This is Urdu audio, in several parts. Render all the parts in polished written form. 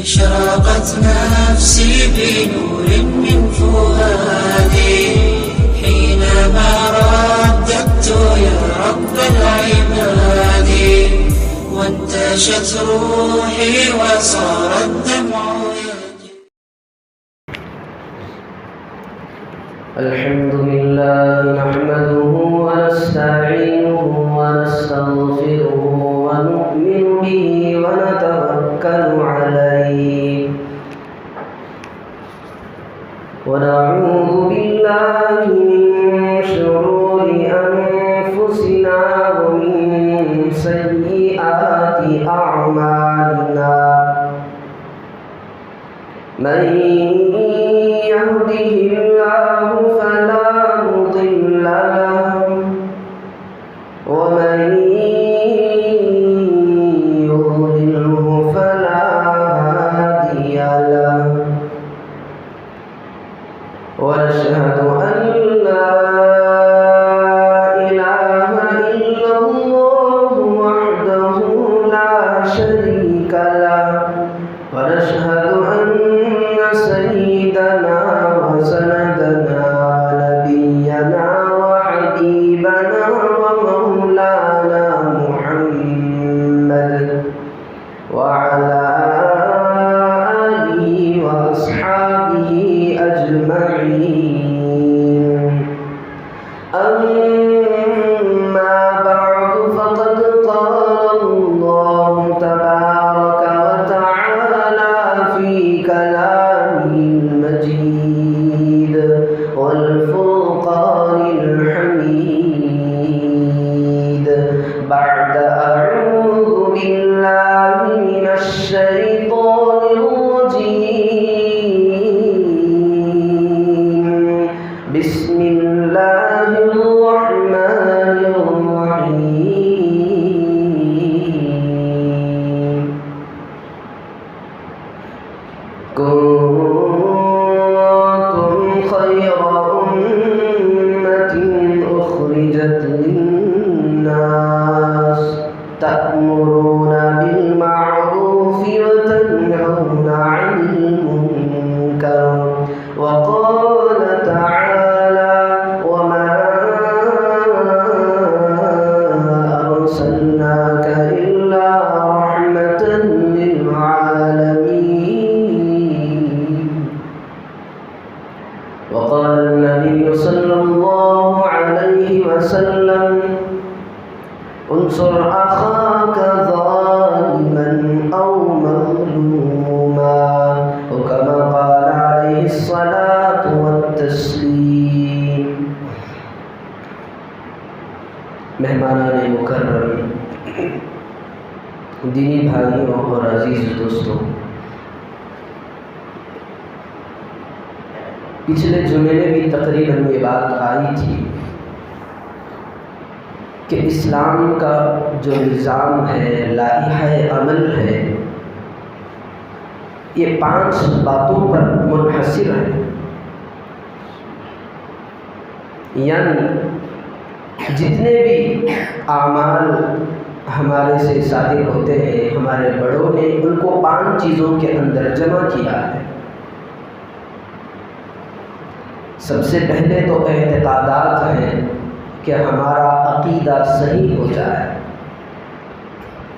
أشرقت نفسي بنور من فؤادي حينما رددت يا رب العباد، وانتشت روحي وصار الدمع يجري. الحمد لله نحمده ونستعينه ونستغفره ونؤمن به ونتوكل عليه، ونعوذ بالله من شرور أنفسنا ومن سيئات أعمالنا. من يهده الله فلا مضل له ومن يضلله فلا هادي له، ونشهد أن لا إله إلا الله وحده لا شريك له، ونشهد أن سيدنا وسندنا نبينا وحبيبنا ومولانا محمد وعلى آله وأصحابه أجمعين. أما بعد، فقد قال الله تبارك وتعالى في كلامه المجيد والفرقان الحميد بعد أعوذ بالله من الشيطان الرجيم. بسم الله الرحمن الرحيم. كنتم خير أمة أخرجت للناس تأمرون بالمعروف وتنهون عن المنكر. وقال تعالى: وما أرسلناك إلا رحمة للعالمين. وقال النبي صلى الله عليه وسلم: انصر أخاك ظالما أو مظلوما، وكما قال عليه الصلاة والتسليم. مہمانان مکرم، دینی بھائیوں اور عزیز دوستوں، پچھلے جمعے میں بھی تقریباً یہ بات آئی تھی کہ اسلام کا جو نظام ہے، لائحہ عمل ہے، یہ 5 باتوں پر منحصر ہے. یعنی جتنے بھی اعمال ہمارے سے صادر ہوتے ہیں، ہمارے بڑوں نے ان کو 5 چیزوں کے اندر جمع کیا ہے. سب سے پہلے تو اعتقادات ہیں کہ ہمارا عقیدہ صحیح ہو جائے.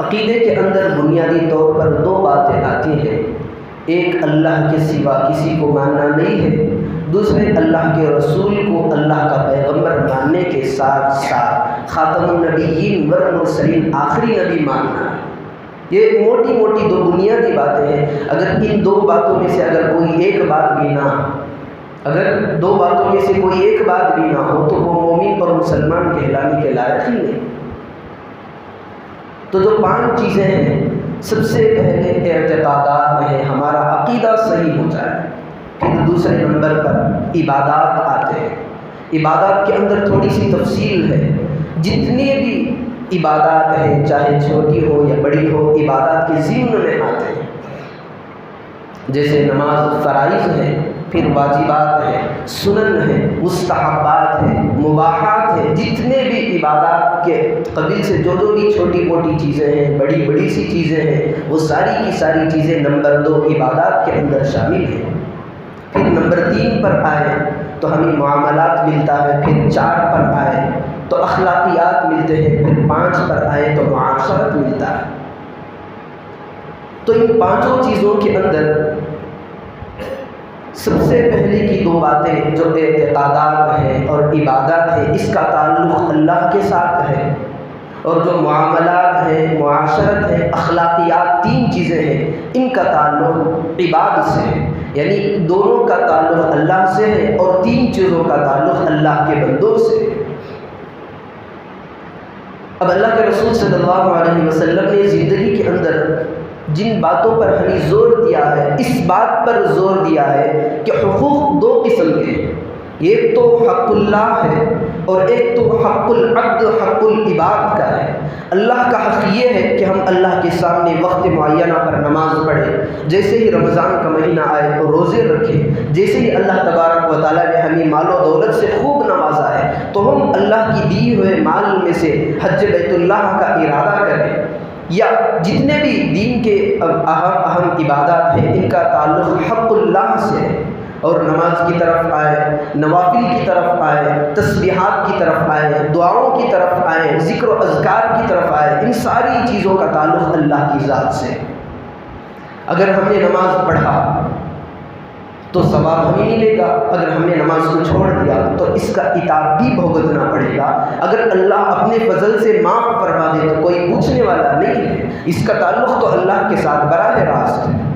عقیدے کے اندر بنیادی طور پر 2 باتیں آتی ہیں. ایک، اللہ کے سوا کسی کو ماننا نہیں ہے. دوسرے، اللہ کے رسول کو اللہ کا پیغمبر ماننے کے ساتھ ساتھ خاتم النبیین والمرسلین آخری نبی ماننا. یہ موٹی موٹی 2 بنیادی باتیں ہیں. اگر ان 2 باتوں میں سے اگر کوئی ایک بات بھی نہ اگر 2 باتوں میں سے کوئی ایک بات بھی نہ ہو تو وہ مومن اور مسلمان کہلانے کے لائق ہی نہیں. تو جو 5 چیزیں ہیں، سب سے پہلے اعتقادات ہیں، ہمارا عقیدہ صحیح ہو جائے. پھر دوسرے نمبر پر عبادات آتے ہیں. عبادات کے اندر تھوڑی سی تفصیل ہے. جتنی بھی عبادات ہیں، چاہے چھوٹی ہو یا بڑی ہو، عبادات کے ضمن میں آتے ہیں. جیسے نماز فرائض ہے، پھر واجبات ہیں، سنن ہیں، مستحبات ہیں، مباحات ہیں، جتنے بھی عبادات کے قبیل سے جو بھی چھوٹی موٹی چیزیں ہیں، بڑی بڑی سی چیزیں ہیں، وہ ساری کی ساری چیزیں نمبر 2 عبادات کے اندر شامل ہیں۔ پھر نمبر 3 پر آئے تو ہمیں معاملات ملتا ہے، پھر 4 پر آئے تو اخلاقیات ملتے ہیں، پھر 5 پر آئے تو معاشرت ملتا ہے۔ تو ان 5 چیزوں کے اندر سب سے پہلے کی 2 باتیں جو اعتقادات ہیں اور عبادات ہیں، اس کا تعلق اللہ کے ساتھ ہے، اور جو معاملات ہیں، معاشرت ہے، اخلاقیات 3 چیزیں ہیں، ان کا تعلق عباد سے ہے، یعنی دونوں کا تعلق اللہ سے ہے اور 3 چیزوں کا تعلق اللہ کے بندوں سے ہے۔ اب اللہ کے رسول صلی اللہ علیہ وسلم نے زندگی کے اندر جن باتوں پر ہمیں زور دیا ہے، اس بات پر زور دیا ہے کہ حقوق 2 قسم کے ہیں، ایک تو حق اللہ ہے اور ایک تو حق العبد، حق العباد کا ہے۔ اللہ کا حق یہ ہے کہ ہم اللہ کے سامنے وقت معینہ پر نماز پڑھیں، جیسے ہی رمضان کا مہینہ آئے تو روزے رکھیں، جیسے ہی اللہ تبارک و تعالیٰ نے ہمیں مال و دولت سے خوب نوازا ہے تو ہم اللہ کی دی ہوئے مال میں سے حج بیت اللہ کا ارادہ کریں، یا جتنے بھی دین کے اہم عبادات ہیں ان کا تعلق حق اللہ سے ہے، اور نماز کی طرف آئے، نوافل کی طرف آئے، تسبیحات کی طرف آئے، دعاؤں کی طرف آئے، ذکر و اذکار کی طرف آئے، ان ساری چیزوں کا تعلق اللہ کی ذات سے ہے۔ اگر ہم نے نماز پڑھا تو ثواب ہمیں ملے گا، اگر ہم نے نماز کو چھوڑ دیا تو اس کا عتاب بھی بھگتنا پڑے گا۔ اگر اللہ اپنے فضل سے معاف فرما دے تو کوئی پوچھنے والا نہیں ہے، اس کا تعلق تو اللہ کے ساتھ براہ راست ہے۔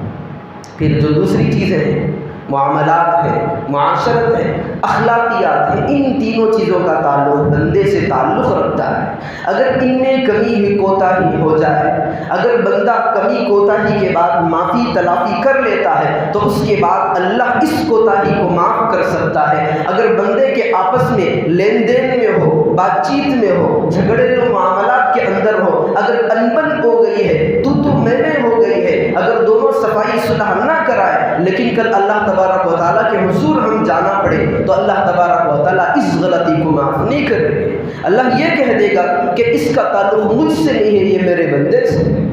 پھر جو دوسری چیزیں ہیں، معاملات ہیں، معاشرت ہے، اخلاقیات ہیں، ان تینوں چیزوں کا تعلق بندے سے تعلق رکھتا ہے۔ اگر ان میں کمی کوتاہی ہو جائے، اگر بندہ کمی کوتاہی کے بعد معافی تلافی کر لیتا ہے تو اس کے بعد اللہ اس کوتاہی کو معاف کر سکتا ہے۔ اگر بندے کے آپس میں لین دین میں ہو، بات چیت میں ہو، جھگڑے و معاملات کے اندر ہو، اگر انبن ہو گئی ہے، تو میں ہو گئی ہے، اگر دونوں صفائی صلح نہ کرائے لیکن کل اللہ تبارک و تعالیٰ کے حضور ہم جانا پڑے تو اللہ تبارک و تعالیٰ اس غلطی کو معاف نہیں کریں گے۔ اللہ یہ کہہ دے گا کہ اس کا تعلق مجھ سے نہیں ہے، یہ میرے بندے سے ہے۔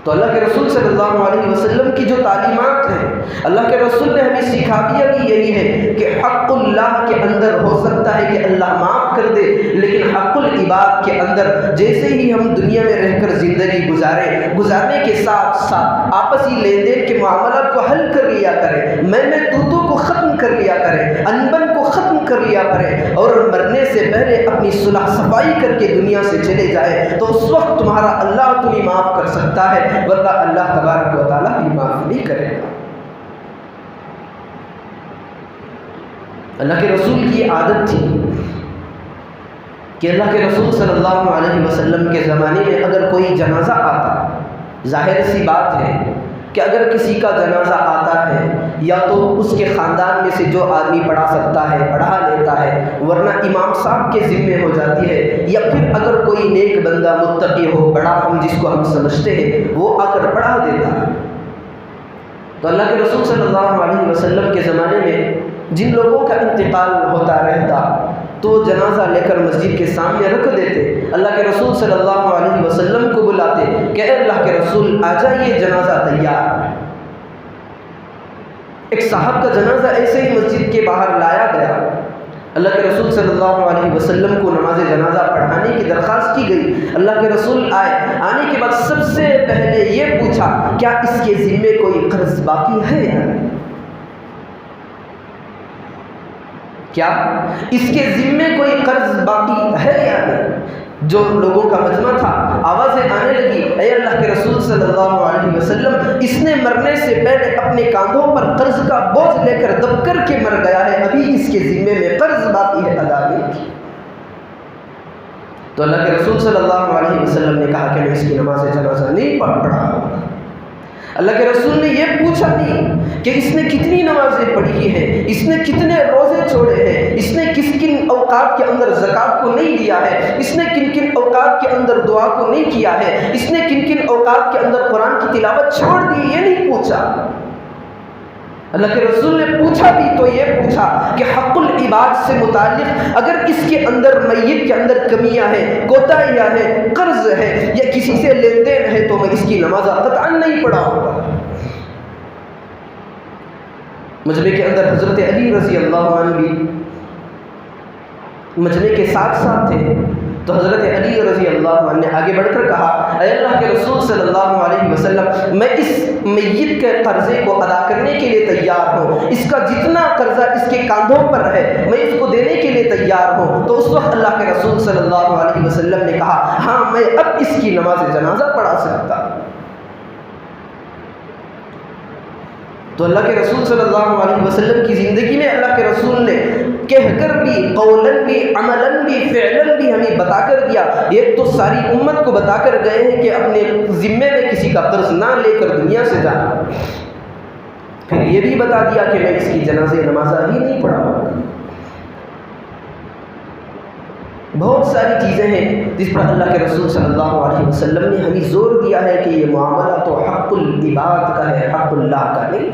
تو اللہ کے رسول صلی اللہ علیہ وسلم کی جو تعلیمات ہیں، اللہ کے رسول نے ہمیں سکھا دیا کہ یہی ہے کہ حق اللہ کے اندر ہو سکتا ہے کہ اللہ معاف کر دے، لیکن حق العباد کے اندر جیسے ہی ہم دنیا میں رہ کر زندگی گزارنے کے ساتھ ساتھ آپسی لین دین کے معاملات کو حل کر لیا کریں، میں تو کو ختم کر لیا کریں، انبن کو ختم کر لیا کریں، اور مرنے سے پہلے اپنی صلح صفائی کر کے دنیا سے چلے جائیں، تو اس وقت تمہارا اللہ تمہیں معاف کر سکتا ہے، ورنہ اللہ تبارک و تعالیٰ بھی معاف نہیں کرے گا۔ اللہ کے رسول کی عادت تھی کہ اللہ کے رسول صلی اللہ علیہ وسلم کے زمانے میں اگر کوئی جنازہ آتا، ظاہر سی بات ہے کہ اگر کسی کا جنازہ آتا ہے یا تو اس کے خاندان میں سے جو آدمی پڑھا سکتا ہے پڑھا لیتا ہے، ورنہ امام صاحب کے ذمے ہو جاتی ہے، یا پھر اگر کوئی نیک بندہ متقی ہو، بڑا ہم جس کو ہم سمجھتے ہیں، وہ آ کر پڑھا دیتا ہے۔ تو اللہ کے رسول صلی اللہ علیہ وسلم کے زمانے میں جن لوگوں کا انتقال ہوتا رہتا تو جنازہ لے کر مسجد کے سامنے رکھ دیتے، اللہ کے رسول صلی اللہ علیہ وسلم کو بلاتے کہ اے اللہ کے رسول آ جائیے، جنازہ تیار ہے۔ ایک صاحب کا جنازہ ایسے ہی مسجد کے باہر لایا گیا، اللہ کے رسول صلی اللہ علیہ وسلم کو نماز جنازہ پڑھانے کی درخواست کی گئی، اللہ کے رسول آئے، آنے کے بعد سب سے پہلے یہ پوچھا کیا اس کے ذمے کوئی قرض باقی ہے یا نہیں؟ کیا اس کے ذمے کوئی قرض باقی ہے یا نہیں؟ جو لوگوں کا مجمع تھا، آوازیں آنے لگی، اے اللہ کے رسول صلی اللہ علیہ وسلم، اس نے مرنے سے پہلے اپنے کاندھوں پر قرض کا بوجھ لے کر دب کر کے مر گیا ہے، ابھی اس کے ذمے میں قرض باقی ہے ادا نہیں کی۔ تو اللہ کے رسول صلی اللہ علیہ وسلم نے کہا کہ میں اس کی نماز جنازہ نہیں پڑھا ہوں۔ اللہ کے رسول نے یہ پوچھا نہیں کہ اس نے کتنی نمازیں پڑھی ہیں، اس نے کتنے روزے چھوڑے ہیں، اس نے کس کن اوقات کے اندر زکوٰۃ کو نہیں دیا ہے، اس نے کن کن اوقات کے اندر دعا کو نہیں کیا ہے، اس نے کن کن اوقات کے اندر قرآن کی تلاوت چھوڑ دی، یہ نہیں پوچھا۔ اللہ کے رسول نے پوچھا بھی تو یہ پوچھا کہ حق العباد سے متعلق اگر اس کے اندر میت کے اندر کمیاں ہیں، کوتاہیاں ہیں، قرض ہے یا کسی سے لین دین ہے تو میں اس کی نماز قطعاً نہیں پڑھاؤں گا۔ مجمع کے اندر حضرت علی رضی اللہ عنہ بھی مجمع کے ساتھ ساتھ تھے، تو حضرت علی رضی اللہ عنہ نے آگے بڑھ کر کہا، اے اللہ کے رسول صلی اللہ علیہ وسلم، میں اس میت کے قرضے کو ادا کرنے کے لیے تیار ہوں، اس کا جتنا قرضہ اس کے کاندھوں پر ہے میں اس کو دینے کے لیے تیار ہوں۔ تو اس وقت اللہ کے رسول صلی اللہ علیہ وسلم نے کہا، ہاں میں اب اس کی نماز جنازہ پڑھا سکتا۔ تو اللہ کے رسول صلی اللہ علیہ وسلم کی زندگی میں اللہ کے رسول نے کہہ کر بھی، قولاً بھی، عملاً بھی، فعلاً بھی ہمیں بتا کر دیا۔ ایک تو ساری امت کو بتا کر گئے ہیں کہ اپنے ذمے میں کسی کا قرض نہ لے کر دنیا سے جانا، پھر یہ بھی بتا دیا کہ میں اس کی جنازے نمازہ ہی نہیں پڑھاؤں۔ بہت ساری چیزیں ہیں جس پر اللہ کے رسول صلی اللہ علیہ وسلم نے ہمیں زور دیا ہے کہ یہ معاملہ تو حق العباد کا ہے، حق اللہ کا نہیں۔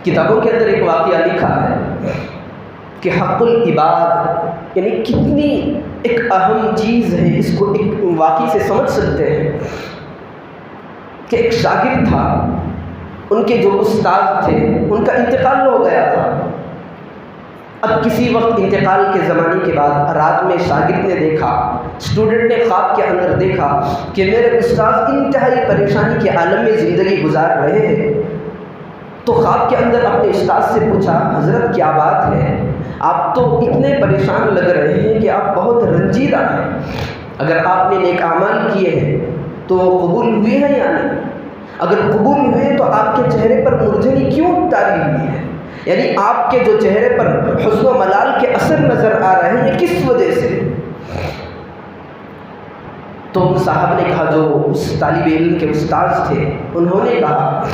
کتابوں کے اندر ایک واقعہ لکھا ہے کہ حق العباد یعنی کتنی ایک اہم چیز ہے، اس کو ایک واقعی سے سمجھ سکتے ہیں کہ ایک شاگرد تھا، ان کے جو استاد تھے ان کا انتقال ہو گیا تھا۔ اب کسی وقت انتقال کے زمانے کے بعد رات میں شاگرد نے دیکھا، اسٹوڈنٹ نے خواب کے اندر دیکھا کہ میرے استاد انتہائی پریشانی کے عالم میں زندگی گزار رہے ہیں۔ تو خواب کے اندر اپنے استاد سے پوچھا، حضرت کیا بات ہے، آپ تو اتنے پریشان لگ رہے ہیں کہ آپ بہت رنجیدہ ہیں، اگر آپ نے نیک اعمال کیے ہیں تو قبول ہوئے ہیں یا نہیں؟ اگر قبول ہوئے تو آپ کے چہرے پر مرجھنی کیوں تاری ہوئی ہے؟ یعنی آپ کے جو چہرے پر حسن و ملال کے اثر نظر آ رہے ہیں کس وجہ سے؟ تو صاحب نے کہا، جو اس طالب علم کے استاد تھے انہوں نے کہا،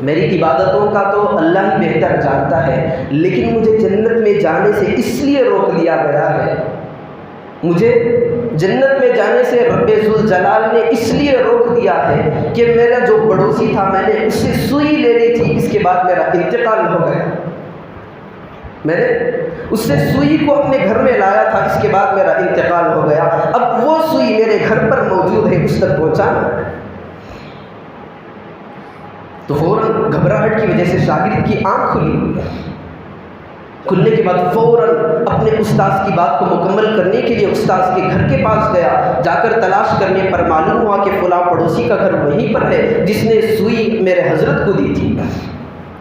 میری عبادتوں کا تو اللہ ہی بہتر جانتا ہے، لیکن مجھے جنت میں جانے سے اس لیے روک دیا گیا ہے، مجھے جنت میں جانے سے رب ذوالجلال نے اس لیے روک دیا ہے کہ میرا جو پڑوسی تھا میں نے اس سے سوئی لے لی تھی، اس کے بعد میرا انتقال ہو گیا، میں نے اس سے سوئی کو اپنے گھر میں لایا تھا، اس کے بعد میرا انتقال ہو گیا، اب وہ سوئی میرے گھر پر موجود ہے، اس تک پہنچانا ہے۔ تو فوراً گھبراہٹ کی وجہ سے شاگرد کی آنکھ کھلنے کے بعد فوراً اپنے استاد کی بات کو مکمل کرنے کے لیے استاد کے گھر کے پاس گیا، جا کر تلاش کرنے پر معلوم ہوا کہ فلاں پڑوسی کا گھر وہیں پر ہے جس نے سوئی میرے حضرت کو دی تھی۔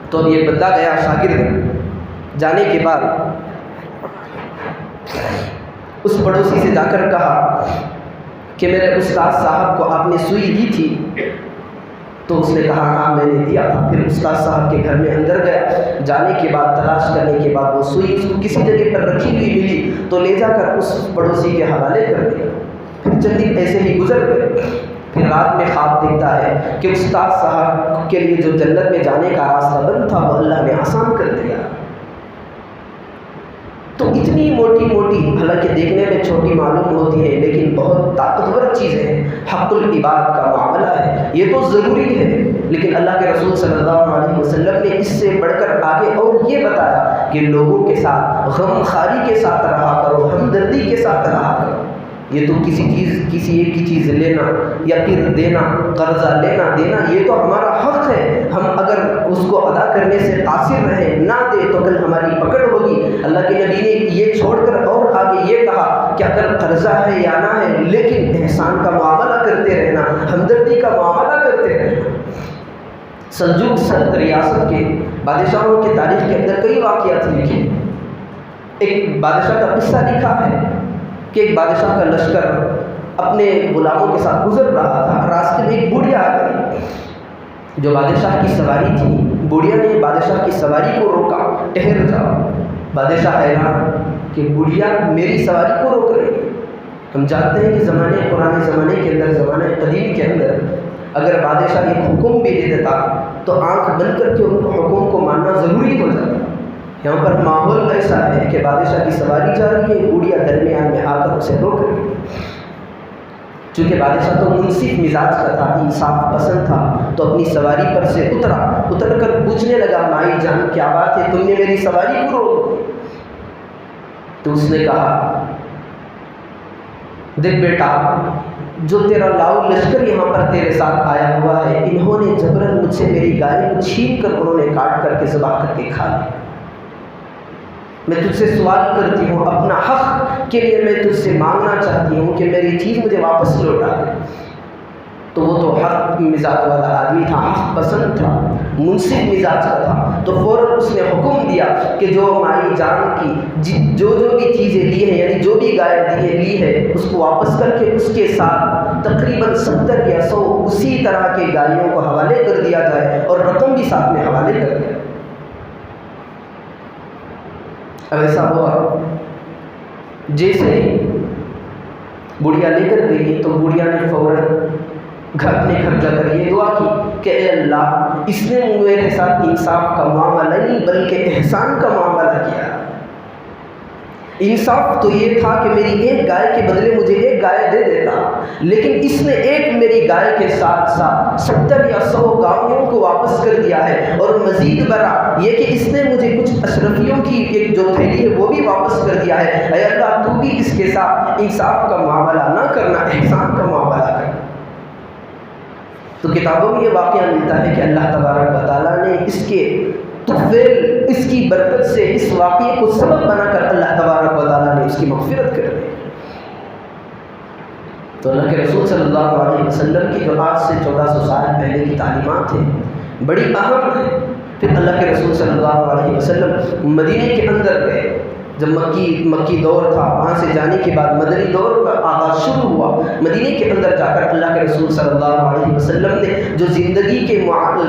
تو اب یہ بندہ گیا شاگرد، جانے کے بعد اس پڑوسی سے جا کر کہا کہ میرے استاد صاحب کو آپ نے سوئی دی تھی؟ تو اس نے کہا ہاں میں نے دیا تھا۔ پھر استاد صاحب کے گھر میں اندر گیا، جانے کے بعد تلاش کرنے کے بعد وہ سوئی اس کو کسی جگہ پر رکھی ہوئی ملی تو لے جا کر اس پڑوسی کے حوالے کر دیا۔ پھر چند دن ایسے ہی گزر گئے، پھر رات میں خواب دیکھتا ہے کہ استاد صاحب کے لیے جو جنت میں جانے کا راستہ بند تھا وہ اللہ نے آسان کر دیا۔ تو اتنی موٹی موٹی، حالانکہ دیکھنے میں چھوٹی معلوم ہوتی ہے لیکن بہت طاقتور چیزیں ہیں، حق العباد کا معاملہ ہے، یہ تو ضروری ہے، لیکن اللہ کے رسول صلی اللہ علیہ وسلم نے اس سے بڑھ کر آگے اور یہ بتایا کہ لوگوں کے ساتھ غم خاری کے ساتھ رہا کرو، ہمدردی کے ساتھ رہا کرو۔ یہ تو کسی ایک کی چیز لینا یا پھر دینا، قرضہ لینا دینا، یہ تو ہمارا حق ہے، ہم اگر اس کو ادا کرنے سے قاصر رہیں، نہ دے تو کل ہماری پکڑ ہوگی۔ اللہ کے نبی نے یہ چھوڑ کر اور آگے یہ کہا کہ اگر قرضہ ہے یا نہ ہے لیکن احسان کا معاملہ کرتے رہنا، ہمدردی کا معاملہ کرتے رہنا۔ سلجوق سلط ریاست کے بادشاہوں کے تاریخ کے اندر کئی واقعات لکھے۔ ایک بادشاہ کا قصہ لکھا ہے کہ ایک بادشاہ کا لشکر اپنے غلاموں کے ساتھ گزر رہا تھا، راستے میں ایک بوڑھیا آ گئی جو بادشاہ کی سواری تھی۔ بوڑھیا نے بادشاہ کی سواری کو روکا، ٹھہر جاؤ۔ بادشاہ حیران کہ بوڑھیا میری سواری کو روک رہی۔ ہم جانتے ہیں کہ پرانے زمانے کے اندر، زمانے قدیم کے اندر اگر بادشاہ ایک حکم بھی دے دیتا تو آنکھ بند کر کے ان کو حکم کو ماننا ضروری ہو جاتا۔ یہاں پر ماحول ایسا ہے کہ بادشاہ کی سواری جا رہی ہے، بوڑھیا درمیان میں آ کر اسے روک رہی ہے۔ چونکہ بادشاہ تو منصف مزاج کا تھا، انصاف پسند تھا، تو اپنی سواری پر سے اتر کر پوچھنے لگا مائی جان کیا بات ہے، تم نے میری سواری کو روک؟ تو اس نے کہا دیکھ بیٹا، جو تیرا لاؤ لشکر یہاں پر تیرے ساتھ آیا ہوا ہے، انہوں نے جبراً مجھ سے میری گائے کو چھین کر انہوں نے کاٹ کر کے ذبح کر کے کھا لیا۔ میں تجھ سے سوال کرتی ہوں، اپنا حق کے لیے میں تجھ سے مانگنا چاہتی ہوں کہ میری چیز مجھے واپس لوٹا دے۔ تو وہ تو حق مزاج والا آدمی تھا، حق پسند تھا، منصف مزاج کا تھا، تو فوراً اس نے حکم دیا کہ جو مائی جان کی جو بھی چیزیں لی ہیں، یعنی جو بھی گائے لی ہے، اس کو واپس کر کے اس کے ساتھ تقریباً 70 یا 100 اسی طرح کے گائیوں کو حوالے کر دیا جائے اور رقم بھی ساتھ میں حوالے کر دیا۔ اب ایسا ہوا جیسے ہی بڑھیا لے کر گئی تو بڑھیا نے فوراً اپنے گھر جا کر یہ دعا کی کہ اے اللہ، اس نے میرے ساتھ انصاف کا معاملہ نہیں بلکہ احسان کا معاملہ کیا۔ انصاف تو یہ تھا کہ میری ایک گائے کے بدلے مجھے ایک گائے دے دیتا، لیکن اس نے ایک میری گائے کے ساتھ ساتھ 70 یا 100 گائیوں کو واپس کر دیا ہے، اور مزید برآں یہ کہ اس نے مجھے کچھ اشرفیوں کی ایک جو تھیلی ہے وہ بھی واپس کر دیا ہے۔ اے اللہ، تو بھی اس کے ساتھ انصاف کا معاملہ نہ کرنا، احسان کا معاملہ کرنا۔ تو کتابوں میں یہ واقعہ ملتا ہے کہ اللہ تبارک و تعالیٰ نے اس کے طفیل، اس کی برکت سے اس واقعے کو سبب بنا کر اللہ تبارک و تعالیٰ نے اس کی مغفرت کر دی۔ تو اللہ کے رسول صلی اللہ علیہ وسلم کی جو آج سے 1400 سال پہلے کی تعلیمات ہیں بڑی اہم ہیں۔ پھر اللہ کے رسول صلی اللہ علیہ وسلم مدینے کے اندر گئے، جب مکی دور تھا، وہاں سے جانے کے بعد مدنی دور کا آغاز شروع ہوا۔ مدینے کے اندر جا کر اللہ کے رسول صلی اللہ علیہ وسلم نے جو زندگی کے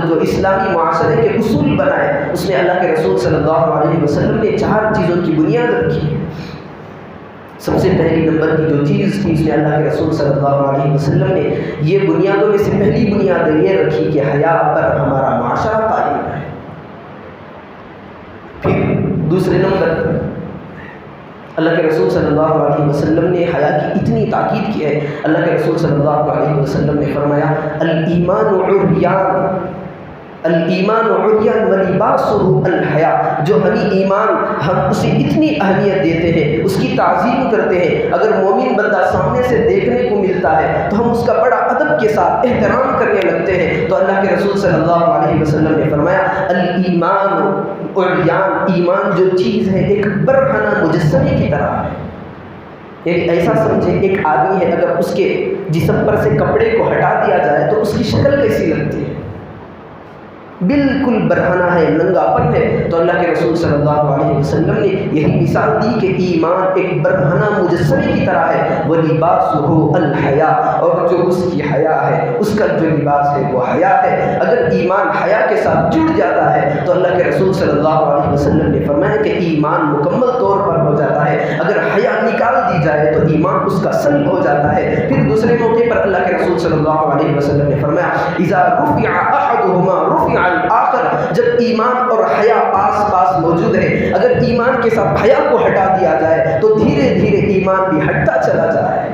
جو اسلامی معاشرے کے اصول بنائے، اس میں اللہ کے رسول صلی اللہ علیہ وسلم نے 4 چیزوں کی بنیاد رکھی۔ سب سے پہلی نمبر کی جو چیز تھی، اس میں اللہ کے رسول صلی اللہ علیہ وسلم نے یہ بنیادوں میں سے پہلی بنیاد یہ رکھی کہ حیا پر ہمارا معاشرہ قائم ہے۔ پھر دوسرے نمبر اللہ کے رسول صلی اللہ علیہ وسلم نے حیا کی اتنی تاکید کی ہے، اللہ کے رسول صلی اللہ علیہ وسلم نے فرمایا الایمان عریان، الایمان عریان ولباسہ الحیا، جو ہمیں ایمان ہم اسے اتنی اہمیت دیتے ہیں، اس کی تعظیم کرتے ہیں، اگر مومن بندہ سامنے سے دیکھنے کو ملتا ہے تو ہم اس کا بڑا ادب کے ساتھ احترام کرنے لگتے ہیں۔ تو اللہ کے رسول صلی اللہ علیہ وسلم نے فرمایا الایمان عریان، ایمان جو چیز ہے ایک برہنہ مجسمے کی طرح ہے۔ ایک ایسا سمجھے ایک آدمی ہے، اگر اس کے جسم پر سے کپڑے کو ہٹا دیا جائے تو اس کی شکل کیسی لگتی ہے؟ بالکل برہنہ ہے، ننگا پن ہے۔ تو اللہ کے رسول صلی اللہ علیہ وسلم نے یہی مثال دی کہ ایمان ایک برہنہ مجسمے کی طرح ہے، وَلِبَاسُهُ الْحَيَاءُ، اور جو اس کی حیا ہے، اس کا جو لباس ہے وہ حیا ہے۔ اگر ایمان حیا کے ساتھ جڑ جاتا ہے تو اللہ کے رسول صلی اللہ علیہ وسلم نے فرمایا کہ ایمان مکمل طور پر ہو جاتا ہے۔ اگر حیا نکال دی جائے تو ایمان اس کا سلب ہو جاتا ہے۔ پھر دوسرے موقع پر اللہ کے رسول صلی اللہ علیہ وسلم نے فرمایا اِذَا رُفِعَ أَحَدُهُمَا رُفِعَ الآخر، جب ایمان اور حیا آس پاس موجود ہے، اگر ایمان کے ساتھ حیا کو ہٹا دیا جائے تو دھیرے دھیرے ایمان بھی ہٹتا چلا جائے۔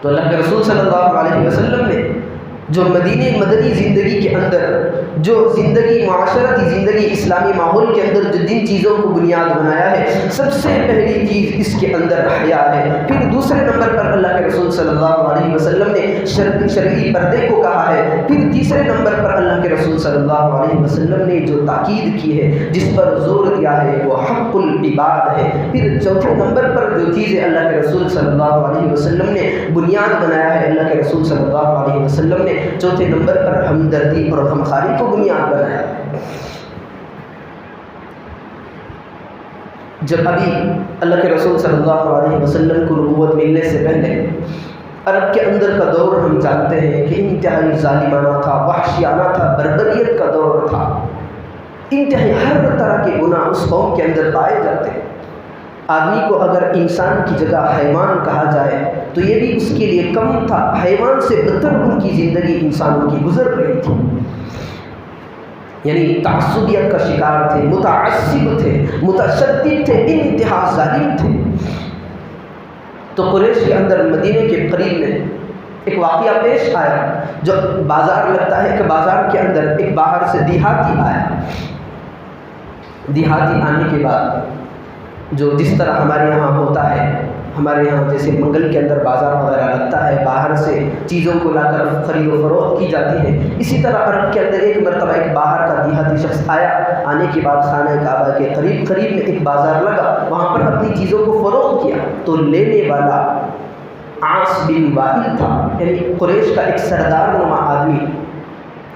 تو اللہ کے رسول صلی اللہ علیہ وسلم نے جو مدنی زندگی کے اندر جو زندگی معاشرتی زندگی اسلامی ماحول کے اندر جو جن چیزوں کو بنیاد بنایا ہے، سب سے پہلی چیز اس کے اندر حیا ہے۔ پھر دوسرے نمبر پر اللہ کے رسول صلی اللہ علیہ وسلم نے شرعی پردے کو کہا ہے۔ پھر تیسرے نمبر پر اللہ کے رسول صلی اللہ علیہ وسلم نے جو تاکید کی ہے، جس پر زور دیا ہے، وہ حق العباد ہے۔ پھر چوتھے نمبر پر جو چیزیں اللہ کے رسول صلی اللہ علیہ وسلم نے بنیاد بنایا ہے، اللہ کے رسول صلی اللہ علیہ وسلم نے چوتھے نمبر پر ہمدردی اور غمخواری کو بنیاد بنایا ہے۔ جب ابھی اللہ کے رسول صلی اللہ علیہ وسلم کو نبوت ملنے سے پہلے عرب کے اندر کا دور ہم جانتے ہیں کہ انتہائی ظالمانہ تھا، وحشیانہ تھا، بربریت کا دور تھا، انتہائی ہر طرح کے گناہ اس قوم کے اندر پائے جاتے ہیں۔ آدمی کو اگر انسان کی جگہ حیوان کہا جائے تو یہ بھی اس کے لیے کم تھا، حیوان سے بدتر ان کی زندگی انسانوں کی گزر رہی تھی۔ یعنی تعصبیت کا شکار تھے، متعصب تھے، متشدد تھے، انتہا ظالم تھے۔ تو قریش کے اندر مدینے کے قریب میں ایک واقعہ پیش آیا، جو بازار لگتا ہے کہ بازار کے اندر ایک باہر سے دیہاتی آیا۔ دیہاتی آنے کے بعد جو جس طرح ہمارے یہاں ہوتا ہے، ہمارے یہاں جیسے منگل کے اندر بازار وغیرہ لگتا ہے، باہر سے چیزوں کو لا کر خرید و فروخت کی جاتی ہے، اسی طرح عرب کے اندر ایک مرتبہ ایک باہر کا دیہاتی شخص آیا۔ آنے کے بعد خانہ کعبہ کے قریب میں ایک بازار لگا، وہاں پر اپنی چیزوں کو فروخت کیا۔ تو لینے والا عاص بن وائل تھا، یعنی قریش کا ایک سردار نما آدمی،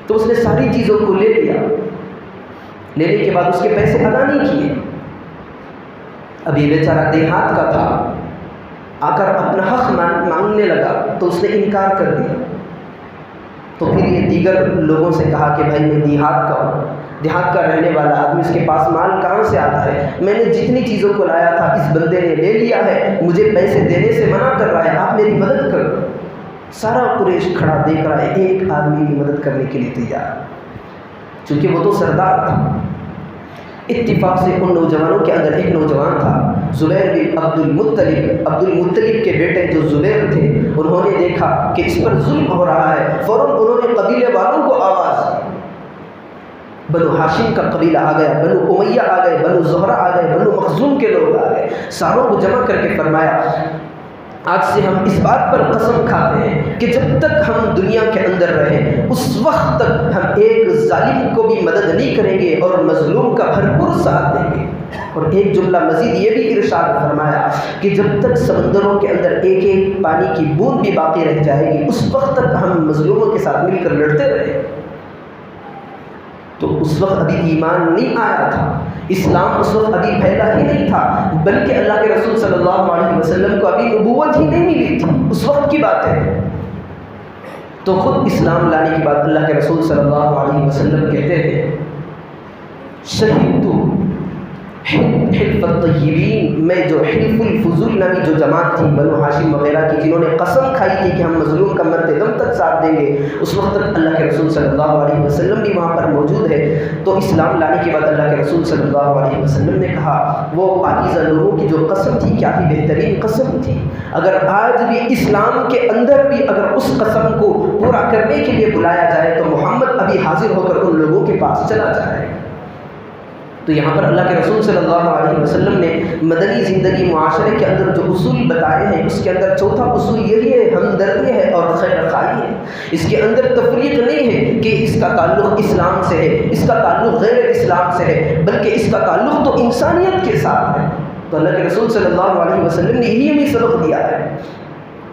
تو اس نے ساری چیزوں کو لے لیا۔ لینے کے بعد اس کے پیسے ادا نہیں کیے۔ اب یہ بیچارہ دیہات کا تھا، آ کر اپنا حق مانگنے لگا تو اس نے انکار کر دیا۔ تو پھر یہ دیگر لوگوں سے کہا کہ بھائی میں دیہات کا ہوں، دیہات کا رہنے والا آدمی، اس کے پاس مال کہاں سے آتا ہے؟ میں نے جتنی چیزوں کو لایا تھا اس بندے نے لے لیا ہے، مجھے پیسے دینے سے منع کر رہا ہے، آپ میری مدد کرو۔ سارا قریش کھڑا دیکھ رہا ہے، ایک آدمی کی مدد کرنے کے لیے تیار، چونکہ وہ تو سردار تھا۔ اتفاق سے ان نوجوانوں کے اندر ایک نوجوان تھا، زبیر بن عبد المطلب کے بیٹے جو زبیر تھے، انہوں نے دیکھا کہ اس پر ظلم ہو رہا ہے، فوراً انہوں نے قبیلے والوں کو آواز دی۔ بنو ہاشم کا قبیلہ آ گیا، بنو امیہ آ گئے، بنو زہرہ آ گئے، بنو مخزوم کے لوگ آ گئے، ساروں کو جمع کر کے فرمایا آج سے ہم اس بات پر قسم کھاتے ہیں کہ جب تک ہم دنیا کے اندر رہیں اس وقت تک ہم ایک ظالم کو بھی مدد نہیں کریں گے اور مظلوم کا بھرپور ساتھ دیں گے۔ اور ایک جملہ مزید یہ بھی ارشاد فرمایا کہ جب تک سمندروں کے اندر ایک ایک پانی کی بوند بھی باقی رہ جائے گی اس وقت تک ہم مظلوموں کے ساتھ مل کر لڑتے رہیں۔ تو اس وقت ابھی ایمان نہیں آیا تھا، اسلام اس وقت ابھی پھیلا ہی نہیں تھا، بلکہ اللہ کے رسول صلی اللہ علیہ وسلم کو ابھی نبوت ہی نہیں ملی تھی، اس وقت کی بات ہے۔ تو خود اسلام لانے کے بعد اللہ کے رسول صلی اللہ علیہ وسلم کہتے ہیں شہید تو حلف الطیبین، میں جو حلف الفضول نامی جو جماعت تھی بنو ہاشم وغیرہ کی، جنہوں نے قسم کھائی تھی کہ ہم مظلوم کا مرتے دم تک ساتھ دیں گے، اس وقت تک اللہ کے رسول صلی اللہ علیہ وسلم بھی وہاں پر موجود ہے۔ تو اسلام لانے کے بعد اللہ کے رسول صلی اللہ علیہ وسلم نے کہا وہ پاکیزہ لوگوں کی جو قسم تھی کیا ہی بہترین قسم تھی، اگر آج بھی اسلام کے اندر بھی اگر اس قسم کو پورا کرنے کے لیے بلایا جائے تو محمد ابھی حاضر ہو کر ان لوگوں کے پاس چلا جائے۔ تو یہاں پر اللہ کے رسول صلی اللہ علیہ وسلم نے مدنی زندگی معاشرے کے اندر جو اصول بتائے ہیں، اس کے اندر چوتھا اصول یہی ہے، ہمدردی ہے اور خیر خواہی ہے۔ اس کے اندر تفریق نہیں ہے کہ اس کا تعلق اسلام سے ہے، اس کا تعلق غیر اسلام سے ہے، بلکہ اس کا تعلق تو انسانیت کے ساتھ ہے۔ تو اللہ کے رسول صلی اللہ علیہ وسلم نے یہی ہمیں سبق دیا ہے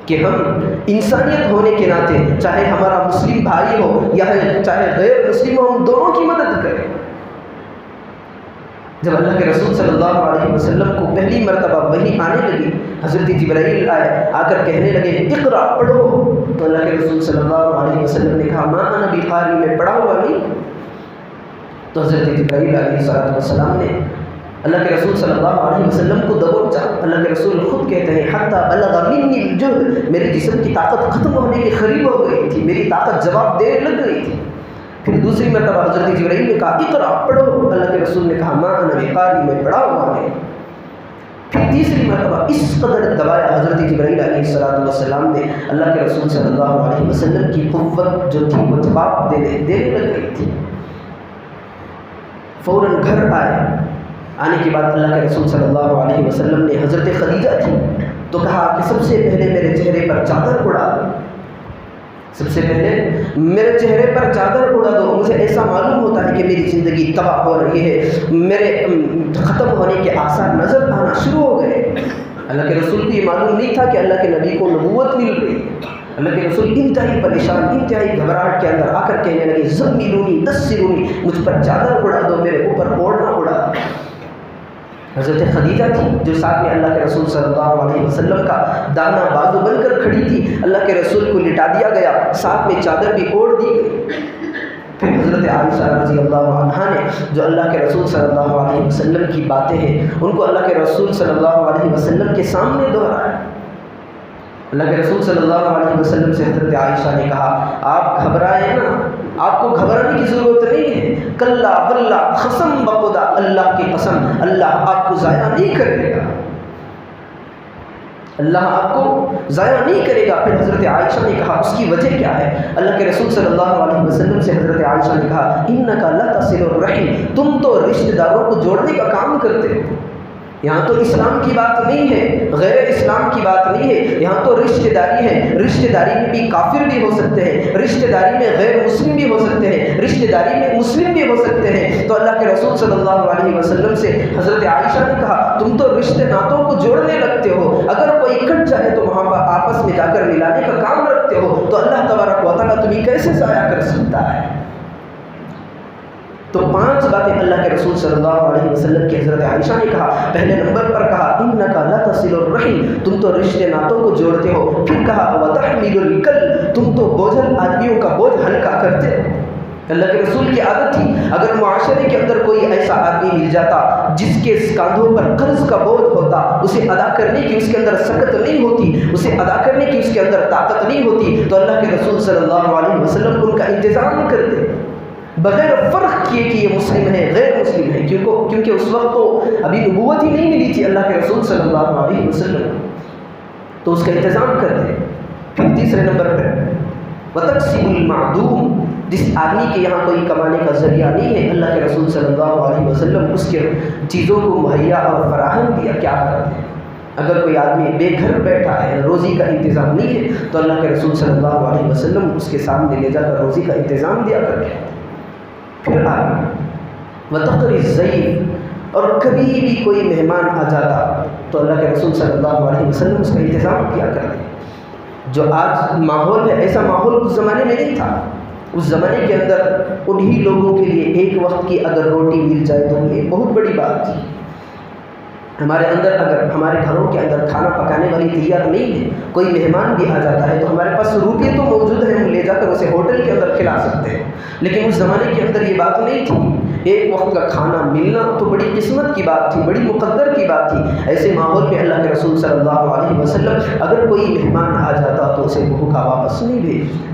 کہ ہم انسانیت ہونے کے ناطے چاہے ہمارا مسلم بھائی ہو یا چاہے غیر مسلم ہو، ہم دونوں کی مدد کریں۔ جب اللہ کے رسول صلی اللہ علیہ وسلم کو پہلی مرتبہ وحی آنے لگی، حضرت جبرائیل آئے، آ کر کہنے لگے اقرا پڑھو، تو اللہ کے رسول صلی اللہ علیہ وسلم نے کہا ما انا بقاری، میں پڑھا ہوا نہیں۔ تو حضرت جبرائیل علیہ السلام نے اللہ کے رسول صلی اللہ علیہ وسلم کو دبوچا۔ اللہ کے رسول خود کہتے ہیں حتی بلغ منی الجہد، میرے جسم کی طاقت ختم ہونے کے قریب ہو گئی تھی، میری طاقت جواب دینے لگ گئی تھی۔ پھر دوسری مرتبہ حضرت جبرائیل نے کہا اقرا پڑھو، اللہ کے رسول نے کہا ما انا بقاری، میں پڑھا ہوا ہے۔ پھر تیسری مرتبہ اس قدر دبایا حضرت جبرائیل علیہ السلام نے، اللہ کے رسول صلی اللہ علیہ وسلم کی قوت جو تھی وہ جواب دینے لگ گئی تھی۔ فوراً گھر آئے، آنے کے بعد اللہ کے رسول صلی اللہ علیہ وسلم نے حضرت خدیجہ تھی تو کہا کہ سب سے پہلے میرے چہرے پر چادر اڑا دو، سب سے پہلے میرے چہرے پر چادر اڑا دو، مجھے ایسا معلوم ہوتا ہے کہ میری زندگی تباہ ہو رہی ہے، میرے ختم ہونے کے آثار نظر آنا شروع ہو گئے۔ اللہ کے رسول کو یہ معلوم نہیں تھا کہ اللہ کے نبی کو نبوت مل رہی ہے۔ اللہ کے رسول انتہائی پریشان، انتہائی گھبراہٹ کے اندر آ کر کہنے لگے زملونی دسرونی، مجھ پر چادر اڑا دو، میرے اوپر اوڑھنا اڑا دو۔ حضرت خدیجہ تھی جو ساتھ میں اللہ کے رسول صلی اللہ علیہ وسلم کا دانا بازو بن کر کھڑی تھی، اللہ کے رسول کو لٹا دیا گیا، ساتھ میں چادر بھی اوڑھ دی گئی۔ پھر حضرت عائشہ رضی اللہ عنہا نے جو اللہ کے رسول صلی اللہ علیہ وسلم کی باتیں ہیں ان کو اللہ کے رسول صلی اللہ علیہ وسلم کے سامنے دہرایا۔ اللہ کے رسول صلی اللہ علیہ وسلم سے حضرت عائشہ نے کہا آپ گھبرائیں نا، آپ کو گھبرانے کی ضرورت نہیں ہے، کلا واللہ قسم بخدا، اللہ کی قسم اللہ آپ کو ضائع نہیں کرے گا۔ اللہ آپ کو ضائع نہیں کرے گا۔ پھر حضرت عائشہ نے کہا اس کی وجہ کیا ہے؟ اللہ کے رسول صلی اللہ علیہ وسلم سے حضرت عائشہ نے کہا انک لتصل الرحم، تم تو رشتہ داروں کو جوڑنے کا کام کرتے ہو۔ یہاں تو اسلام کی بات نہیں ہے، غیر اسلام کی بات نہیں ہے، یہاں تو رشتہ داری ہے۔ رشتہ داری میں بھی کافر بھی ہو سکتے ہیں، رشتہ داری میں غیر مسلم بھی ہو سکتے ہیں، رشتہ داری میں مسلم بھی ہو سکتے ہیں۔ تو اللہ کے رسول صلی اللہ علیہ وسلم سے حضرت عائشہ نے کہا تم تو رشتہ ناتوں کو جوڑنے لگتے ہو، اگر کوئی کٹ جائے تو وہاں پر آپس میں جا کر ملانے کا کام رکھتے ہو، تو اللہ تبارک و تعالیٰ تمہیں کیسے ضائع کر سکتا ہے؟ تو 5 باتیں اللہ کے رسول صلی اللہ علیہ وسلم کی حضرت عائشہ نے کہا۔ پہلے نمبر پر کہا انک لتصل الرحم، تم تو رشتے ناتوں کو جوڑتے ہو۔ پھر کہا وتحمل الکل، تم تو بوجھل آدمیوں کا بوجھ ہلکا کرتے ہو۔ اللہ کے رسول کی عادت تھی اگر معاشرے کے اندر کوئی ایسا آدمی مل جاتا جس کے کاندھوں پر قرض کا بوجھ ہوتا، اسے ادا کرنے کی اس کے اندر سکت نہیں ہوتی، اسے ادا کرنے کی اس کے اندر طاقت نہیں ہوتی، تو اللہ کے رسول صلی اللہ علیہ وسلم ان کا انتظام کرتے بغیر فرق کیے کہ یہ مسلم ہے غیر مسلم ہے، کیونکہ اس وقت تو ابھی نبوت ہی نہیں ملی تھی اللہ کے رسول صلی اللہ علیہ وسلم، تو اس کا انتظام کرتے۔ پھر تیسرے نمبر پر وتقسم المعدوم، جس آدمی کے یہاں کوئی کمانے کا ذریعہ نہیں ہے، اللہ کے رسول صلی اللہ علیہ وسلم اس کے چیزوں کو مہیا اور فراہم دیا۔ کیا کرتے ہیں؟ اگر کوئی آدمی بے گھر بیٹھا ہے، روزی کا انتظام نہیں ہے، تو اللہ کے رسول صلی اللہ علیہ وسلم اس کے سامنے لے جا کر روزی کا انتظام دیا کرتے ہیں۔ پھر آگے وتقری الضیف، اور کبھی بھی کوئی مہمان آ جاتا تو اللہ کے رسول صلی اللہ علیہ وسلم اس کا انتظام کیا کرتے۔ جو آج ماحول ہے ایسا ماحول اس زمانے میں نہیں تھا۔ اس زمانے کے اندر انہی لوگوں کے لیے ایک وقت کی اگر روٹی مل جائے تو یہ بہت بڑی بات تھی۔ ہمارے اندر اگر ہمارے گھروں کے اندر کھانا پکانے والی تیار نہیں ہے، کوئی مہمان بھی آ جاتا ہے تو ہمارے پاس روپیے تو موجود ہیں، ہم لے جا کر اسے ہوٹل کے اندر کھلا سکتے ہیں، لیکن اس زمانے کے اندر یہ بات نہیں تھی۔ ایک وقت کا کھانا ملنا تو بڑی قسمت کی بات تھی، بڑی مقدر کی بات تھی۔ ایسے ماحول میں اللہ کے رسول صلی اللہ علیہ وسلم اگر کوئی مہمان آ جاتا تو اسے بھوکا واپس نہیں بھیجتے۔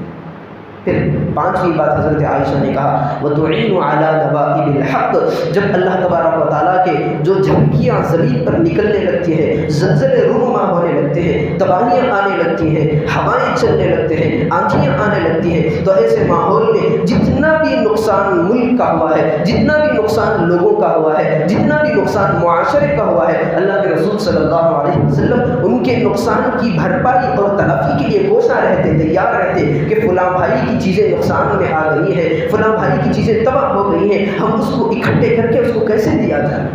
پھر 5ویں بات حضرت عائشہ نے کہا وَتُعِينُ عَلَى نَوَائِبِ الْحَقِّ، جب اللہ تبارک و تعالیٰ کے جو جھنکیاں زمین پر نکلنے لگتی ہیں، زلزلے رونما ہونے لگتے ہیں، تباہیاں آنے لگتی ہیں، ہوائیں چلنے لگتے ہیں، آندھیاں آنے لگتی ہیں، تو ایسے ماحول میں جتنا بھی نقصان ملک کا ہوا ہے، جتنا بھی نقصان لوگوں کا ہوا ہے، جتنا بھی نقصان معاشرے کا ہوا ہے، اللہ کے رسول صلی اللہ علیہ وسلم ان کے نقصان کی بھرپائی اور تلافی کے لیے کوشاں رہتے، تیار رہتے کہ فلاں بھائی کی چیزیں نقصان میں آ گئی ہیں، فلاں بھائی کی چیزیں تباہ ہو گئی ہیں، ہم اس کو اکٹھے کر کے اس کو کیسے دیا جائے۔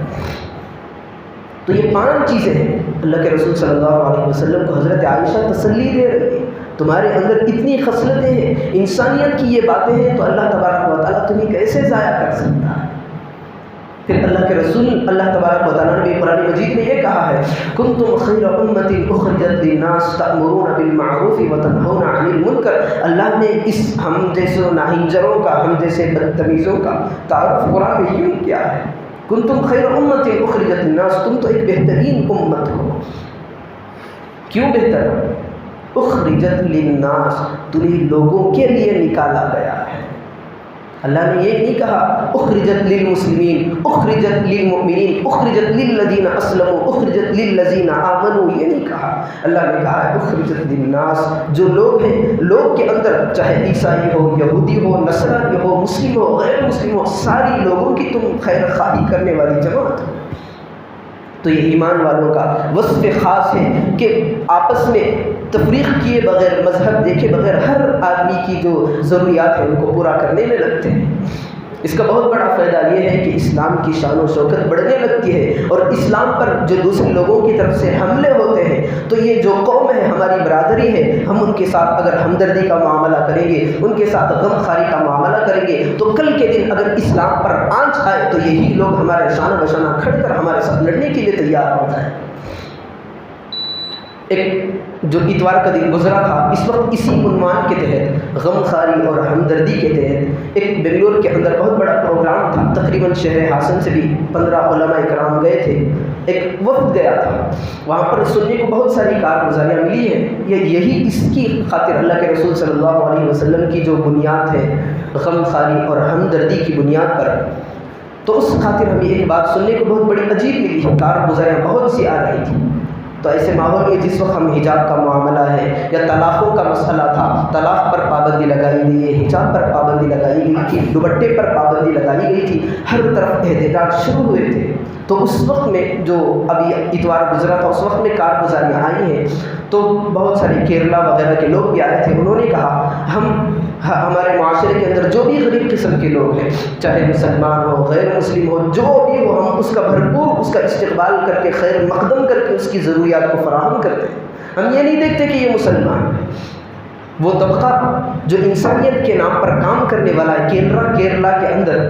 تو یہ 5 چیزیں ہیں اللہ کے رسول صلی اللہ علیہ وسلم کو حضرت عائشہ تسلی دے رہی ہے، تمہارے اندر اتنی خصلتیں ہیں، انسانیت کی یہ باتیں ہیں، تو اللہ تبارک و تعالیٰ تمہیں کیسے ضائع کر سکتا ہے۔ پھر اللہ کے رسول اللہ تبارک و تعالیٰ نے بھی قرآن مجید میں یہ کہا ہے کنتم خیر امۃ اخرجت للناس تأمرون بالمعروف وتنہون عن المنکر، اللہ نے اس ہم جیسے ناہنجروں کا، ہم جیسے بدتمیزوں کا تعارف قرآن میں یوں کیا ہے، کنتم خیر امۃ اخرجت للناس، تم تو ایک بہترین امت ہو۔ کیوں بہتر ہو؟ اخرجت للناس، تمہیں لوگوں کے لیے نکالا گیا ہے۔ اللہ نے یہ نہیں کہا اخرجت للمسلمین، اخرجت للمؤمنین، اخرجت للذین اسلموا، اخرجت للذین آمنوا، یہ نہیں کہا۔ اللہ نے کہا اخرجت للناس، جو لوگ ہیں، لوگ کے اندر چاہے عیسائی ہو، یہودی ہو، نصرانی ہو، مسلم ہو، غیر مسلم ہو، ساری لوگوں کی تم خیر خواہی کرنے والی جماعت ہو۔ تو یہ ایمان والوں کا وصف خاص ہے کہ آپس میں تفریق کیے بغیر، مذہب دیکھے بغیر ہر آدمی کی جو ضروریات ہیں ان کو پورا کرنے میں لگتے ہیں۔ اس کا بہت بڑا فائدہ یہ ہے کہ اسلام کی شان و شوکت بڑھنے لگتی ہے، اور اسلام پر جو دوسرے لوگوں کی طرف سے حملے ہوتے ہیں تو یہ جو قوم ہے، ہماری برادری ہے، ہم ان کے ساتھ اگر ہمدردی کا معاملہ کریں گے، ان کے ساتھ غم خاری کا معاملہ کریں گے، تو کل کے دن اگر اسلام پر آنچ آئے تو یہی لوگ ہمارے شانہ بشانہ کھڑ کر ہمارے ساتھ لڑنے کے لیے تیار ہو جائیں۔ ایک جو اتوار کا دن گزرا تھا، اس وقت اسی عنوان کے تحت، غم خاری اور ہمدردی کے تحت، ایک بنگلور کے اندر بہت بڑا پروگرام تھا، تقریباً شہر حسن سے بھی 15 علماء کرام گئے تھے، ایک وفد گیا تھا، وہاں پر سننے کو بہت ساری کارگزاریاں ملی ہیں۔ یہی اس کی خاطر اللہ کے رسول صلی اللہ علیہ وسلم کی جو بنیاد ہے غم خاری اور ہمدردی کی بنیاد پر، تو اس خاطر ہمیں ایک بات سننے کو بہت بڑی عجیب ملی ہے، کارگزاریاں بہت سی آ رہی تھیں۔ تو ایسے ماحول میں جس وقت ہم حجاب کا معاملہ ہے یا طلاقوں کا مسئلہ تھا، طلاق پر پابندی لگائی گئی ہے، حجاب پر پابندی لگائی گئی تھی، دوپٹے پر پابندی لگائی گئی تھی، ہر طرف احتجاج شروع ہوئے تھے، تو اس وقت میں جو ابھی اتوار گزرا تھا اس وقت میں کارگزاریاں آئی ہیں، تو بہت سارے کیرلا وغیرہ کے لوگ بھی آئے تھے. انہوں نے کہا ہمارے معاشرے کے اندر جو بھی غریب قسم کے لوگ ہیں، چاہے مسلمان ہو غیر مسلم ہو جو بھی ہو، ہم اس کا بھرپور اس کا استقبال کر کے خیر مقدم کر کے اس کی ضروریات کو فراہم کرتے ہیں. ہم یہ نہیں دیکھتے کہ یہ مسلمان ہے. وہ طبقہ جو انسانیت کے نام پر کام کرنے والا ہے کیرلا کے اندر،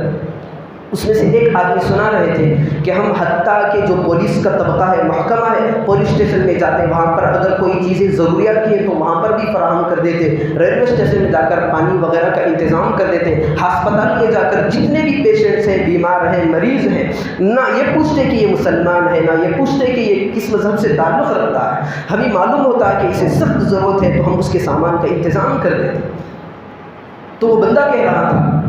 اس میں سے ایک آدمی سنا رہے تھے کہ ہم حتیٰ کہ جو پولیس کا طبقہ ہے، محکمہ ہے، پولیس اسٹیشن میں جاتے ہیں، وہاں پر اگر کوئی چیزیں ضروریات کی ہیں تو وہاں پر بھی فراہم کر دیتے، ریلوے اسٹیشن میں جا کر پانی وغیرہ کا انتظام کر دیتے، ہسپتال میں جا کر جتنے بھی پیشنٹس ہیں، بیمار ہیں، مریض ہیں، نہ یہ پوچھتے کہ یہ مسلمان ہے، نہ یہ پوچھتے کہ یہ کس مذہب سے تعلق رکھتا ہے. ہمیں معلوم ہوتا ہے کہ اسے سخت ضرورت ہے تو ہم اس کے سامان کا انتظام کر دیتے. تو وہ بندہ کہہ رہا تھا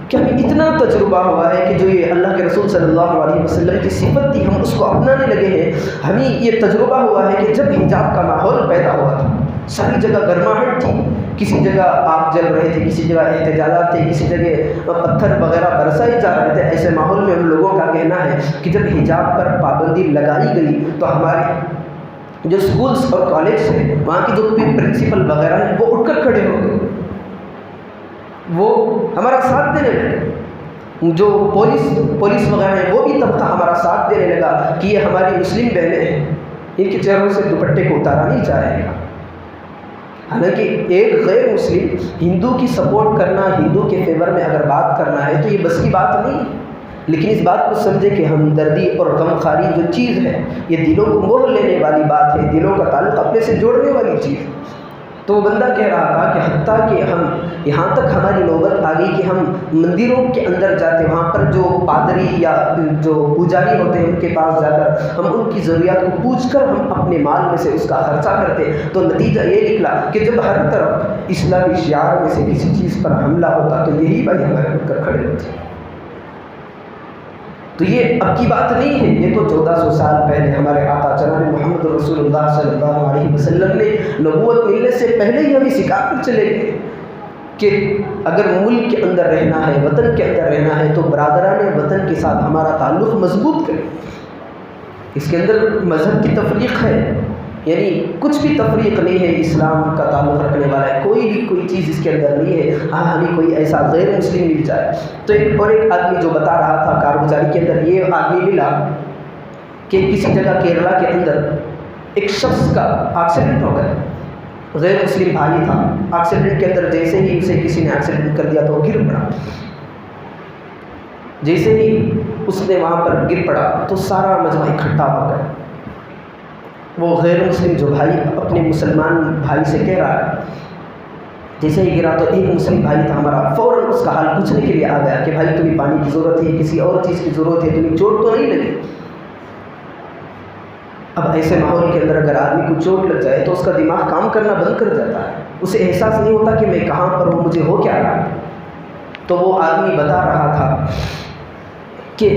کہ ہمیں اتنا تجربہ ہوا ہے کہ جو یہ اللہ کے رسول صلی اللہ علیہ وسلم کی صفت تھی ہم اس کو اپنانے لگے ہیں. ہمیں یہ تجربہ ہوا ہے کہ جب حجاب کا ماحول پیدا ہوا تھا، ساری جگہ گرماہٹ تھی، کسی جگہ آگ جل رہے تھے، کسی جگہ احتجاجات تھے، کسی جگہ پتھر وغیرہ برسائے جا رہے تھے. ایسے ماحول میں ہم لوگوں کا کہنا ہے کہ جب حجاب پر پابندی لگائی گئی تو ہمارے جو اسکولس اور کالج ہیں وہاں کی جو پرنسپل وغیرہ ہیں وہ اٹھ کر کھڑے ہو گئے، وہ ہمارا ساتھ دینے لگے. جو پولیس وغیرہ ہیں وہ بھی طبقہ ہمارا ساتھ دینے لگا کہ یہ ہماری مسلم بہنیں ہیں، ان کے چہروں سے دوپٹے کو اتارا نہیں جائے گا. حالانکہ ایک غیر مسلم ہندو کی سپورٹ کرنا، ہندو کے فیور میں اگر بات کرنا ہے تو یہ بس کی بات نہیں، لیکن اس بات کو سمجھے کہ ہمدردی اور غمخواری جو چیز ہے یہ دلوں کو موہ لینے والی بات ہے، دلوں کا تعلق اپنے سے جوڑنے والی چیز ہے. تو وہ بندہ کہہ رہا تھا کہ حتیٰ کہ ہم یہاں تک ہماری نوبت آ گئی کہ ہم مندروں کے اندر جاتے، وہاں پر جو پادری یا جو پجاری ہوتے ہیں ان کے پاس جا کر ہم ان کی ضروریات کو پوچھ کر ہم اپنے مال میں سے اس کا خرچہ کرتے. تو نتیجہ یہ نکلا کہ جب ہر طرف اسلامی شعار میں سے کسی چیز پر حملہ ہوتا تو یہی بھائی ہمارے اٹھ کر کھڑے ہوتے. تو یہ اب کی بات نہیں ہے، یہ تو 1400 سال پہلے ہمارے آقا جناب محمد رسول اللہ صلی اللہ علیہ وسلم نے نبوت ملنے سے پہلے ہی ہمیں سکھا کر چلے گئے کہ اگر ملک کے اندر رہنا ہے، وطن کے اندر رہنا ہے تو برادران وطن کے ساتھ ہمارا تعلق مضبوط کریں. اس کے اندر مذہب کی تفریق ہے، یعنی کچھ بھی تفریق نہیں ہے، اسلام کا تعلق رکھنے والا ہے، کوئی چیز اس کے اندر نہیں ہے. ہاں ہمیں کوئی ایسا غیر مسلم مل جائے. تو ایک آدمی جو بتا رہا تھا کارگزاری کے اندر، یہ آدمی ملا کہ کسی جگہ کیرلا کے اندر ایک شخص کا ایکسیڈنٹ ہو گیا، غیر مسلم بھائی تھا. ایکسیڈنٹ کے اندر جیسے ہی اسے کسی نے ایکسیڈنٹ کر دیا تو وہ گر پڑا. جیسے ہی اس نے وہاں پر گر پڑا تو سارا مجمع اکٹھا ہو گیا. وہ غیر مسلم جو بھائی اپنے مسلمان بھائی سے کہہ رہا ہے، جیسے ہی گرا تو ایک مسلم بھائی تھا ہمارا، فوراً اس کا حال پوچھنے کے لیے آ گیا کہ بھائی تمہیں پانی کی ضرورت ہے، کسی اور چیز کی ضرورت ہے، تمہیں چوٹ تو نہیں لگی؟ اب ایسے ماحول کے اندر اگر آدمی کو چوٹ لگ جائے تو اس کا دماغ کام کرنا بند کر جاتا ہے، اسے احساس نہیں ہوتا کہ میں کہاں پر ہوں، مجھے ہو کیا رہا ہے. تو وہ آدمی بتا رہا تھا کہ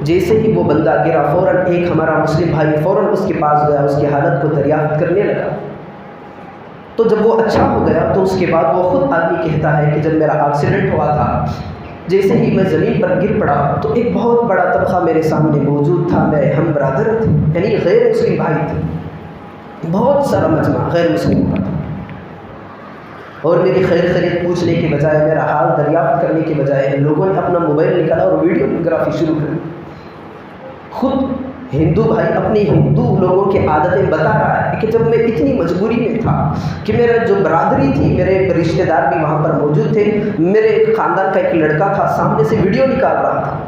جیسے ہی وہ بندہ گرا فوراً ایک ہمارا مسلم بھائی فوراً اس کے پاس گیا، اس کی حالت کو دریافت کرنے لگا. تو جب وہ اچھا ہو گیا تو اس کے بعد وہ خود آدمی کہتا ہے کہ جب میرا ایکسیڈنٹ ہوا تھا، جیسے ہی میں زمین پر گر پڑا تو ایک بہت بڑا طبقہ میرے سامنے موجود تھا، میرے ہم برادر تھے، یعنی غیر مسلم بھائی تھے، بہت سارا مجمع غیر مسلم کا تھا. اور میری خیریت پوچھنے کے بجائے، میرا حال دریافت کرنے کے بجائے لوگوں نے اپنا موبائل نکالا اور ویڈیوگرافی شروع کر دی. خود ہندو بھائی اپنی ہندو لوگوں کی عادتیں بتا رہا ہے کہ جب میں اتنی مجبوری میں تھا کہ میرا جو برادری تھی، میرے رشتہ دار بھی وہاں پر موجود تھے، میرے خاندان کا ایک لڑکا تھا سامنے سے ویڈیو نکال رہا تھا.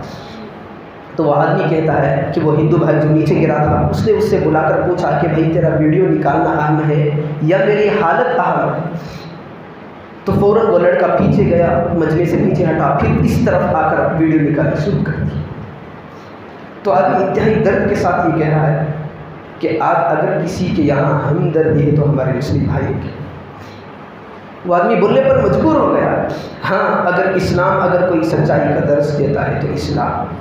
تو وہ آدمی کہتا ہے کہ وہ ہندو بھائی جو نیچے گرا تھا اس نے اس سے بلا کر پوچھا کہ بھائی تیرا ویڈیو نکالنا اہم ہے یا میری حالت اہم ہے؟ تو فوراً وہ لڑکا پیچھے گیا، مجمع سے پیچھے ہٹا، پھر اس طرف آ کر ویڈیو نکالنا شروع کر دی. تو آدمی انتہائی درد کے ساتھ یہ کہہ رہا ہے کہ آج اگر کسی کے یہاں ہمدردی ہے تو ہمارے مسلم بھائی کی. وہ آدمی بولنے پر مجبور ہو گیا. ہاں اگر اسلام اگر کوئی سچائی کا درس دیتا ہے تو اسلام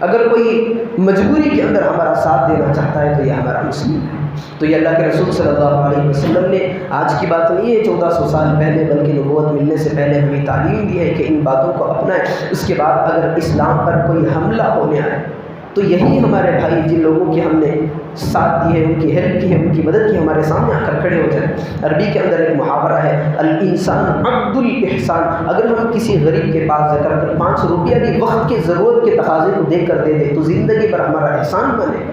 اگر کوئی مجبوری کے اندر ہمارا ساتھ دینا چاہتا ہے تو یہ ہمارا مسلم ہے۔ تو یہ اللہ کے رسول صلی اللہ علیہ وسلم نے آج کی بات نہیں ہے 1400 سال پہلے، بلکہ نبوت ملنے سے پہلے ہمیں تعلیم دی ہے کہ ان باتوں کو اپنائیں۔ اس کے بعد اگر اسلام پر کوئی حملہ ہونے آئے تو یہی ہمارے بھائی جن لوگوں کی ہم نے ساتھ دی ہے، ان کی ہیلپ کی ہے، ان کی مدد کی، ہمارے سامنے آ کر کھڑے ہو جائیں۔ عربی کے اندر ایک محاورہ ہے الانسان عبد الاحسان، اگر ہم کسی غریب کے پاس جا کر 5 روپیہ بھی وقت کے ضرورت کے تقاضے کو دے کر دے دے تو زندگی پر ہمارا احسان بنے۔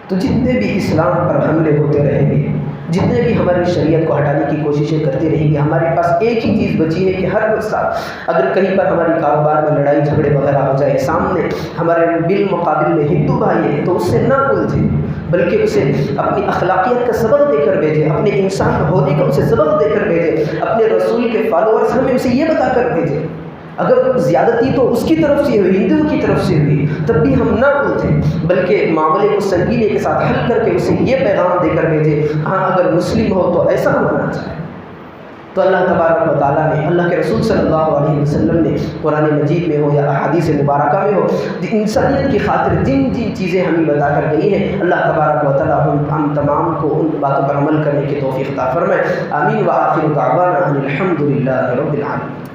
تو جتنے بھی اسلام پر حملے ہوتے رہیں گے، جتنے بھی ہماری شریعت کو ہٹانے کی کوششیں کرتے رہیں گے، ہمارے پاس ایک ہی چیز بچی ہے کہ ہر ساتھ اگر کہیں پر ہماری کاروبار میں لڑائی جھگڑے وغیرہ ہو جائے، سامنے ہمارے بالمقابل میں ہندو بھائی ہے تو اس سے نہ الجھے، بلکہ اسے اپنی اخلاقیات کا سبق دے کر بھیجے، اپنے انسان ہونے کا اسے سبق دے کر بھیجے، اپنے رسول کے فالوورز ہمیں اسے یہ بتا کر بھیجے۔ اگر زیادتی تو اس کی طرف سے ہوئی، ہندو کی طرف سے ہوئی، تب بھی ہم نہ الجھیں، بلکہ معاملے کو سنگینے کے ساتھ حل کر کے اسے یہ پیغام دے کر بھیجے، ہاں اگر مسلم ہو تو ایسا ہونا چاہے۔ تو اللہ تبارک و تعالیٰ نے، اللہ کے رسول صلی اللہ علیہ وسلم نے قرآن مجید میں ہو یا احادیث مبارکہ میں ہو، انسانیت کی خاطر جن جن چیزیں ہمیں بتا کر گئی ہیں، اللہ تبارک و تعالیٰ ہم تمام کو ان باتوں پر عمل کرنے کی توفیق عطا فرمائے۔ آمین۔ وآخر دعوانا ان الحمد للہ رب العالمین۔